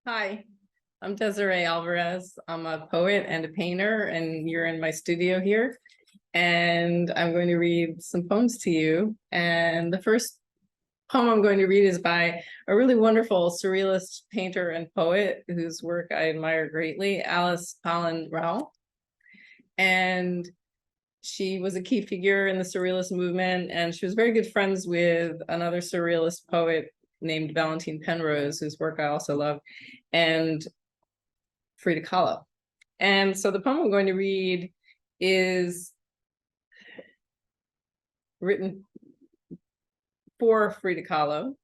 Hi, I'm Desirée Alvarez. I'm a poet and a painter, and you're in my studio here. And I'm going to read some poems to you. And the first poem I'm going to read is by a really wonderful surrealist painter and poet whose work I admire greatly, Alice Paalen Rahon. And she was a key figure in the surrealist movement, and she was very good friends with another surrealist poet named Valentine Penrose, whose work I also love, and Frida Kahlo. And so the poem I'm going to read is written for Frida Kahlo.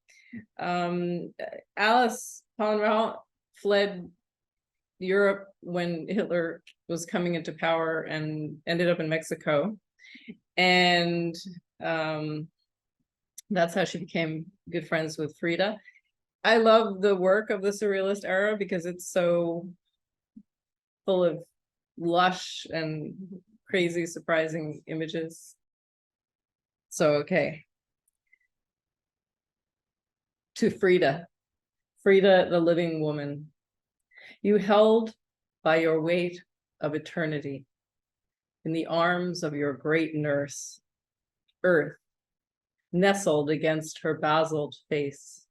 Alice Paalen Rahon fled Europe when Hitler was coming into power and ended up in Mexico. And that's how she became good friends with Frida. I love the work of the Surrealist era because it's so full of lush and crazy, surprising images. So, okay. To Frida, Frida, the living woman, you held by your weight of eternity in the arms of your great nurse, Earth, nestled against her basalt face,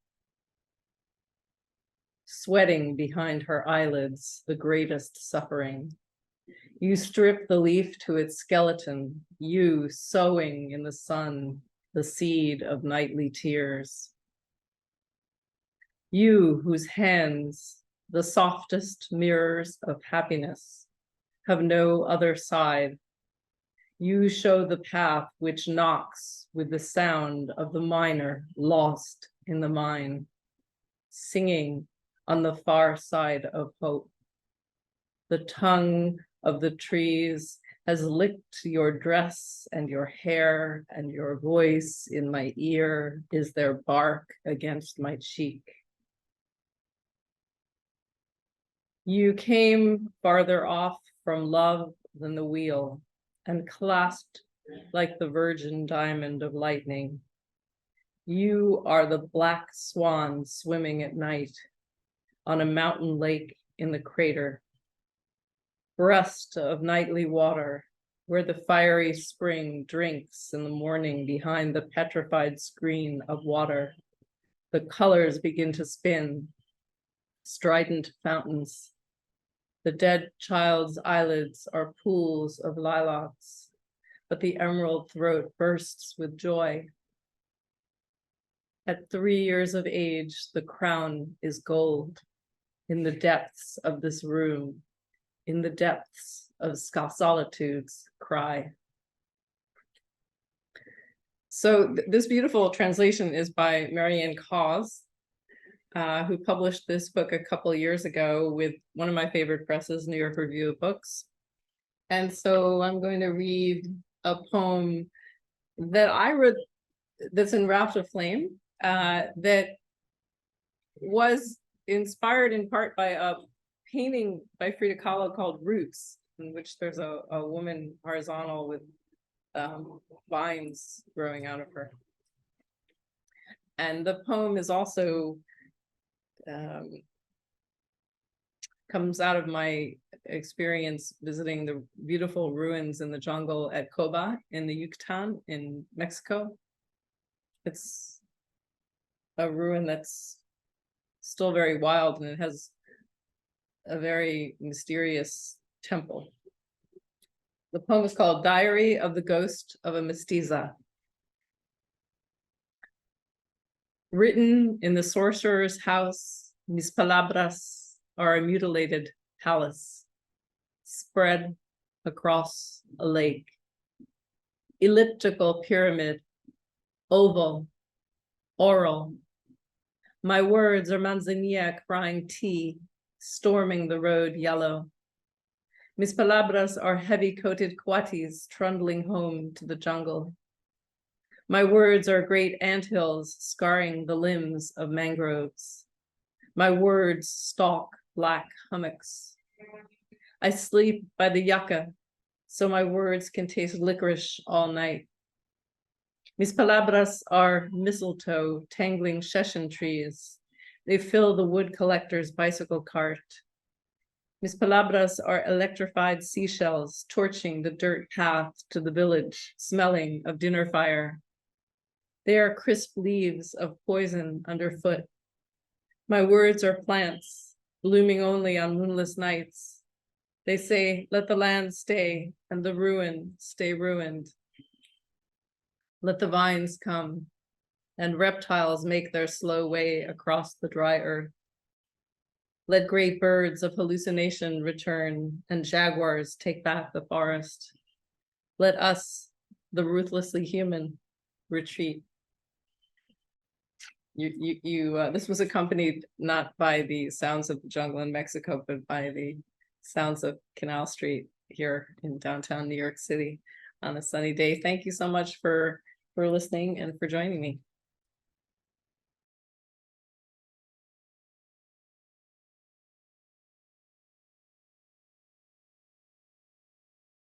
sweating behind her eyelids, the greatest suffering. You strip the leaf to its skeleton, you sowing in the sun the seed of nightly tears. You whose hands, the softest mirrors of happiness, have no other side. You show the path which knocks with the sound of the miner lost in the mine, singing on the far side of hope. The tongue of the trees has licked your dress and your hair, and your voice in my ear is their bark against my cheek. You came farther off from love than the wheel, and clasped like the virgin diamond of lightning. You are the black swan swimming at night on a mountain lake in the crater, breast of nightly water, where the fiery spring drinks in the morning behind the petrified screen of water. The colors begin to spin, strident fountains. The dead child's eyelids are pools of lilacs, but the emerald throat bursts with joy. At 3 years of age, the crown is gold. In the depths of this room, in the depths of solitude's cry. So this beautiful translation is by Mary Ann Caws, who published this book a couple years ago with one of my favorite presses, New York Review of Books. And so I'm going to read a poem that I wrote that's in Raft of Flame, that was inspired in part by a painting by Frida Kahlo called Roots, in which there's a woman horizontal with vines growing out of her. And the poem is also comes out of my experience visiting the beautiful ruins in the jungle at Coba in the Yucatan in Mexico. It's a ruin that's still very wild, and it has a very mysterious temple. The poem is called Diary of the Ghost of a Mestiza. Written in the sorcerer's house, mis palabras are a mutilated palace, spread across a lake. Elliptical pyramid, oval, oral. My words are manzanilla crying tea, storming the road yellow. Mis palabras are heavy-coated coatis trundling home to the jungle. My words are great anthills scarring the limbs of mangroves. My words stalk black hummocks. I sleep by the yucca, so my words can taste licorice all night. Mis palabras are mistletoe tangling session trees. They fill the wood collector's bicycle cart. Mis palabras are electrified seashells torching the dirt path to the village, smelling of dinner fire. They are crisp leaves of poison underfoot. My words are plants, blooming only on moonless nights. They say, let the land stay and the ruin stay ruined. Let the vines come and reptiles make their slow way across the dry earth. Let great birds of hallucination return and jaguars take back the forest. Let us, the ruthlessly human, retreat. This was accompanied not by the sounds of the jungle in Mexico, but by the sounds of Canal Street here in downtown New York City on a sunny day. Thank you so much for listening and for joining me.